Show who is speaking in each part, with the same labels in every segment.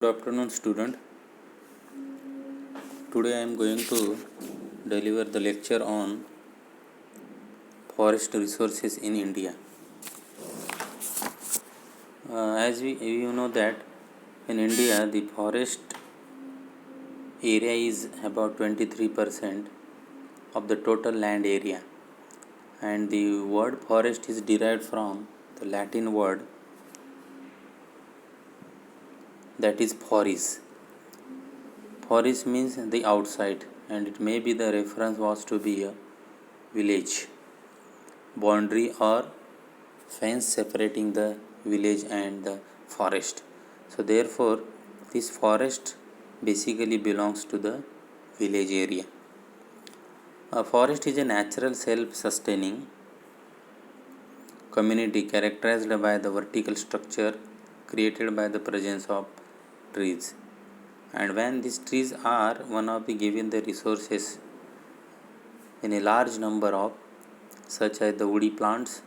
Speaker 1: Good afternoon, student. Today I am going to deliver the lecture on forest resources in India. As you know that in India the forest area is about 23% of the total land area, and the word forest is derived from the Latin word that is foris. Foris means the outside, and it may be the reference was to be a village boundary or fence separating the village and the forest. So therefore this forest basically belongs to the village area. A forest is a natural self-sustaining community characterized by the vertical structure created by the presence of trees, and when these trees are one of the given the resources in a large number of, such as the woody plants,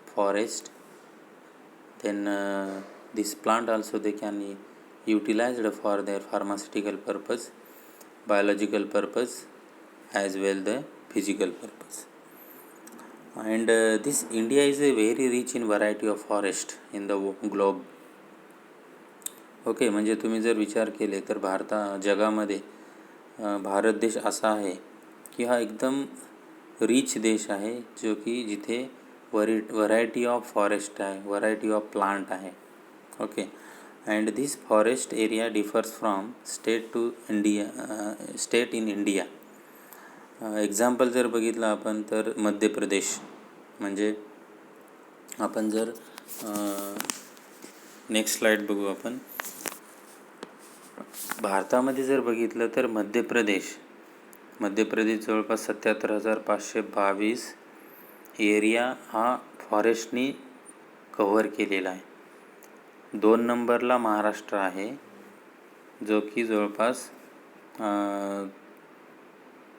Speaker 1: forest, then this plant also they can utilized for their pharmaceutical purpose, biological purpose, as well the physical purpose. And this India is a very rich in variety of forest in the globe. Okay, म्हणजे तुम्ही जर विचार केले तर जगामध्ये भारत देश असा आहे की हा एकदम रिच देश आहे, जो की जिथे व्हरायटी ऑफ फॉरेस्ट आहे, व्हरायटी ऑफ प्लांट आहे. Okay, and this forest area differs from state in India. Example जर बघितलं आपण तर मध्य प्रदेश, म्हणजे आपण जर नेक्स्ट स्लाइड बघू आपण. भारतामध्ये जर बघितलं तर मध्य प्रदेश जवळपास 77,522 एरिया हा फॉरेस्टनी कव्हर केलेला आहे. 2 नंबरला महाराष्ट्र आहे, जो की जवळपास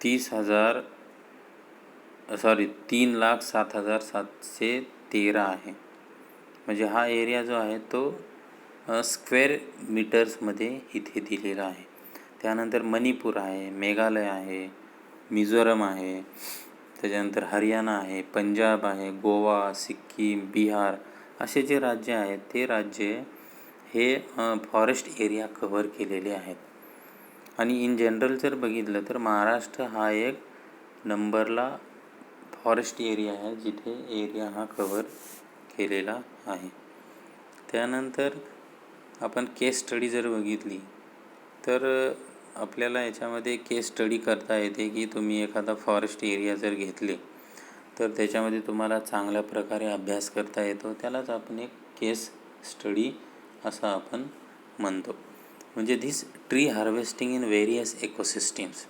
Speaker 1: 3,07,713 आहे. म्हणजे हा एरिया जो आहे तो स्क्वेअर मीटर्समध्ये इथे दिलेला आहे. त्यानंतर मणिपूर आहे, मेघालय आहे, मिझोरम आहे, त्याच्यानंतर हरियाणा आहे, पंजाब आहे, गोवा, सिक्कीम, बिहार असे जे राज्य आहेत ते राज्य हे फॉरेस्ट एरिया कव्हर केलेले आहेत. आणि इन जनरल जर बघितलं तर महाराष्ट्र हा एक नंबरला फॉरेस्ट एरिया आहे, जिथे एरिया हा कव्हर केलेला आहे. त्यानंतर आपण केस स्टडी जर बघितली तर आपल्याला याच्यामध्ये केस स्टडी करता येते की तुम्ही एखादा फॉरेस्ट एरिया जर घेतले तर त्याच्यामध्ये तुम्हाला चांगल्या प्रकारे अभ्यास करता येतो. त्यालाच आपण एक केस स्टडी असं आपण म्हणतो. म्हणजे this tree harvesting in various ecosystems.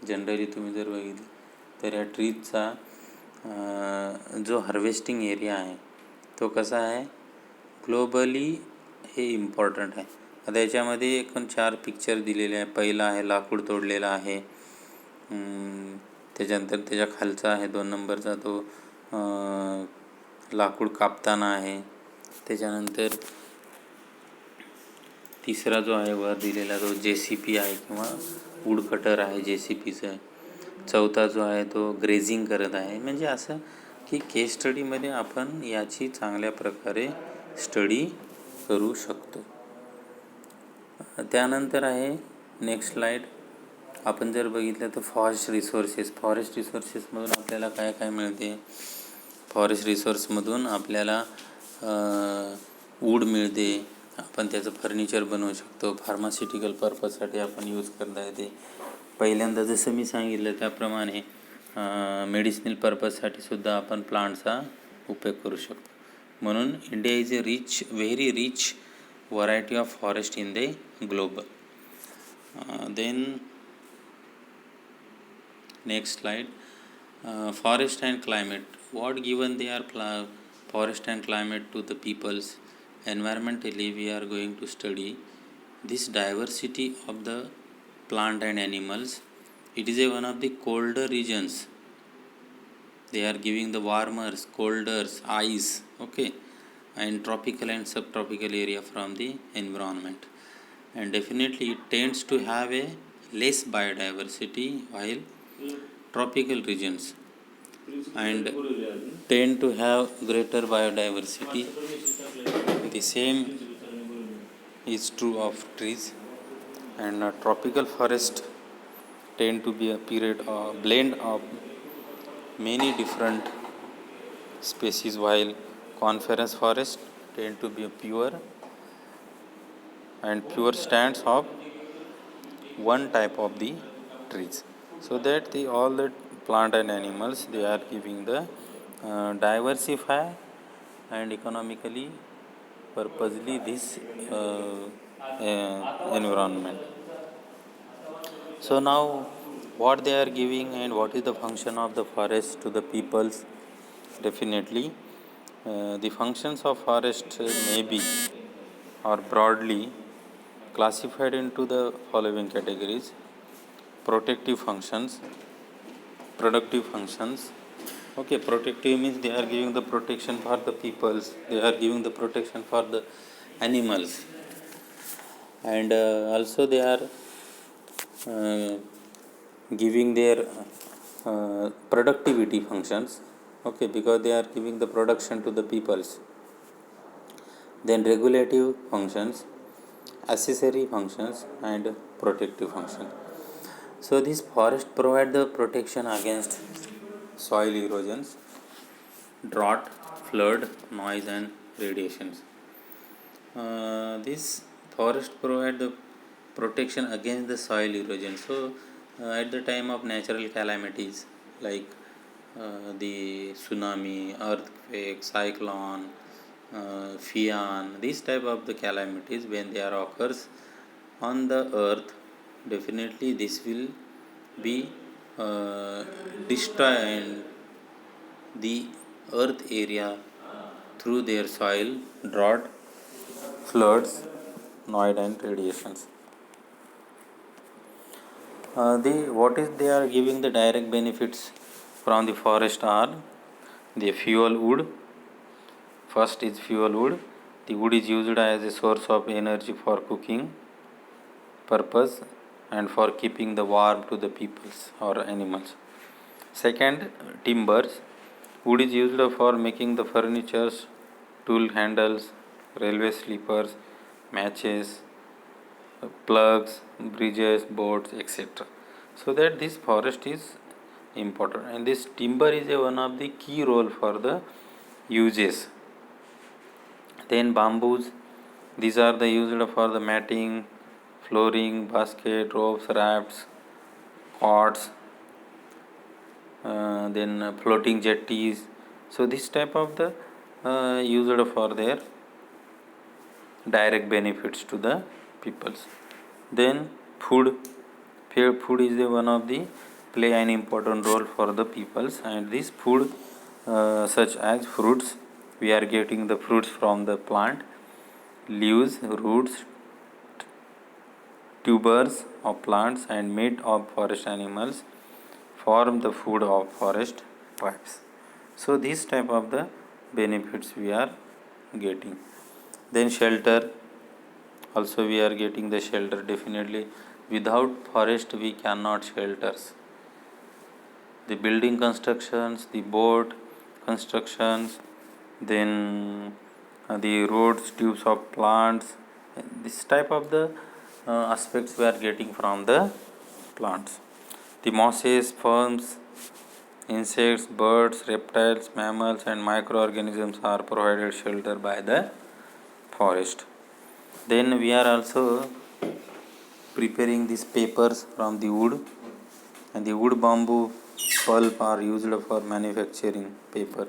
Speaker 1: Generally तुम्ही जर बघितलं तर या ट्रीजचा जो हार्वेस्टिंग एरिया आहे तो कसा आहे, ग्लोबली हे इम्पॉर्टंट आहे. आता याच्यामध्ये एकूण 4 पिक्चर दिलेले आहे. पहिला आहे लाकूड तोडलेला आहे, त्याच्यानंतर त्याच्या खालचा आहे 2 नंबरचा तो लाकूड कापताना आहे. त्याच्यानंतर तिसरा जो आहे वर दिलेला तो JCP आहे किंवा वूड कटर आहे JCPचं. चौथा जो आहे तो ग्रेझिंग करत आहे. म्हणजे असं की केस स्टडीमध्ये आपण याची चांगल्या प्रकारे स्टडी करू शकतो. त्यानंतर आहे नेक्स्ट स्लाइड. आपण जर बघितलं तर फॉरेस्ट रिसोर्सेसमधून आपल्याला काय काय मिळते. फॉरेस्ट रिसोर्समधून आपल्याला वूड मिळते, आपण त्याचं फर्निचर बनवू शकतो, फार्मास्युटिकल पर्पजसाठी आपण यूज करता येते. पहिल्यांदा जसं मी सांगितलं त्याप्रमाणे मेडिसिनल पर्पजसाठी सुद्धा आपण प्लांटचा उपयोग करू शकतो. म्हणून India is a very rich variety of forest in the globe. Then next slide, forest and climate. What given they are forest and climate to the peoples. Environmentally we are going to study this diversity of the plant and animals. It is one of the colder regions. They are giving the warmers, colders, ice, okay, and tropical and subtropical area from the environment. and definitely it tends to have a less biodiversity, while tropical regions and tend to have greater biodiversity. The same is true of trees, and tropical forest tend to be a period or blend of many different species, while coniferous forest tend to be a pure stands of one type of the trees. So that the all the plant and animals, they are giving the diversify and economically purposely this environment. So now what they are giving and what is the function of the forest to the peoples? Definitely the functions of forest may be or broadly classified into the following categories: protective functions, productive functions. Okay, protective means they are giving the protection for the peoples, they are giving the protection for the animals, and also they are uh, giving their productivity functions. Okay, because they are giving the production to the peoples. Then regulative functions, accessory functions, and protective functions. So these forests provide the protection against soil erosions, drought, flood, noise, and radiations. This forest provide the protection against the soil erosion. So at the time of natural calamities like the tsunami, earthquake, cyclone, Fian, these type of the calamities, when they are occurs on the earth, definitely this will be destroying the earth area through their soil, drought, floods, noise, and radiations. What is they are giving the direct benefits from the forest are the fuel wood. First is fuel wood. The wood is used as a source of energy for cooking purpose and for keeping the warm to the peoples or animals. Second, timbers. Wood is used for making the furnitures, tool handles, railway sleepers, matches, plugs, bridges, boats, etc. So that this forest is important, and this timber is one of the key role for the uses. Then bamboos, these are the used for the matting, flooring, basket, ropes, rafts, cots, then floating jetties. So this type of the used for their direct benefits to the peoples. Then food. Food is one of the play an important role for the peoples, and this food such as fruits, we are getting the fruits from the plant, leaves, roots, tubers of plants, and meat of forest animals form the food of forest tribes. So this type of the benefits we are getting. Then shelter, also we are getting the shelter. Definitely without forest we cannot shelters. The building constructions, the boat constructions, then the roads, tubes of plants, this type of the aspects we are getting from the plants. The mosses, ferns, insects, birds, reptiles, mammals, and microorganisms are provided shelter by the forest. Then we are also preparing these papers from the wood, and the wood bamboo pulp are used for manufacturing paper,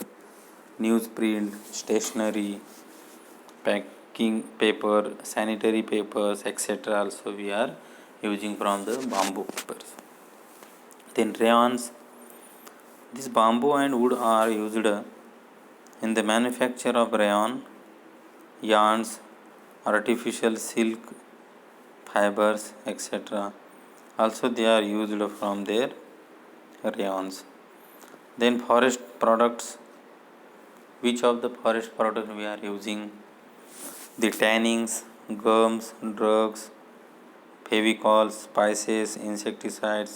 Speaker 1: newsprint, stationery, packing paper, sanitary papers, etc. Also we are using from the bamboo papers. Then rayons, this bamboo and wood are used in the manufacture of rayon, yarns, artificial silk fibers, etc. Also they are used from their rayons. Then forest products, which of the forest products we are using? The tannings, gums, drugs, Fevicol, spices, insecticides,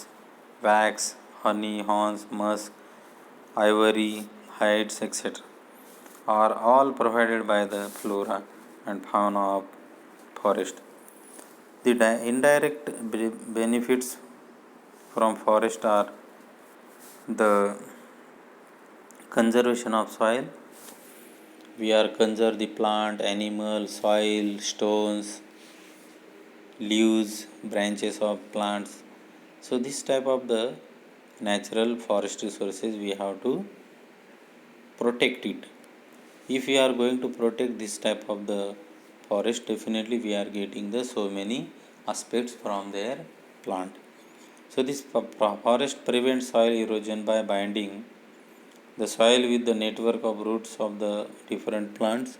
Speaker 1: wax, honey, horns, musk, ivory, hides, etc. are all provided by the flora and fauna of forest. The indirect benefits from forest are the conservation of soil. We are conserve the plant, animal, soil, stones, leaves, branches of plants. So this type of the natural forest resources we have to protect it. If we are going to protect this type of the forest, definitely we are getting the so many aspects from their plant. So this forest prevents soil erosion by binding the soil with the network of roots of the different plants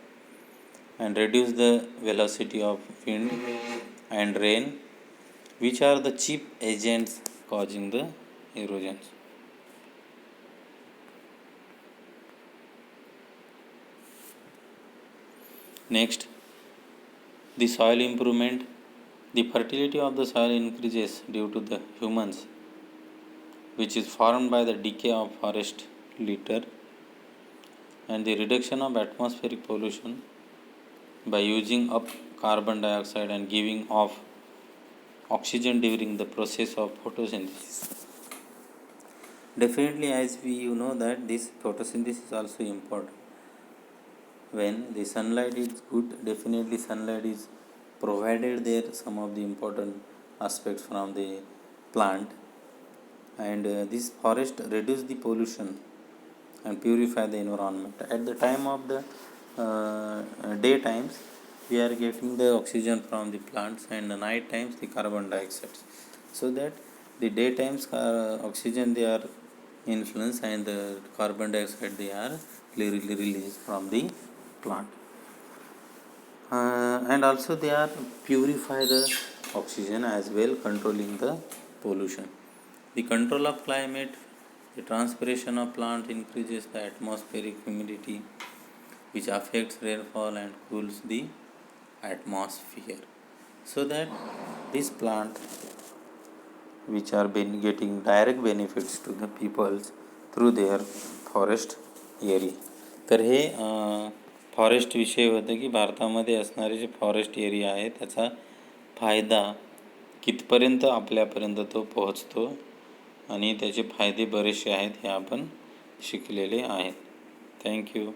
Speaker 1: and reduce the velocity of wind and rain, which are the chief agents causing the erosions. Next, the soil improvement. The fertility of the soil increases due to the humans, which is formed by the decay of forest litter and the reduction of atmospheric pollution by using up carbon dioxide and giving off oxygen during the process of photosynthesis. Definitely, as we know that this photosynthesis is also important. When the sunlight is good, definitely sunlight is provided there some of the important aspects from the plant, and this forest reduce the pollution and purify the environment. At the time of the day times, we are getting the oxygen from the plants, and the night times the carbon dioxide. So that the day times oxygen they are influence, and the carbon dioxide they are released from the plant. And also they are purify the oxygen as well, controlling the pollution. The control of climate, the transpiration of plant increases the atmospheric humidity, which affects rainfall and cools the atmosphere. So that this plant, which are been getting direct benefits to the peoples through their forest area. तर हे forest विषय होतं की भारतामध्ये असणारे जे forest area आहे त्याचा फायदा कितपर्यंत आपल्यापर्यंत तो पोहोचतो आणि त्याचे फायदे बरेचसे आहेत हे आपण शिकलेले आहेत. थँक्यू.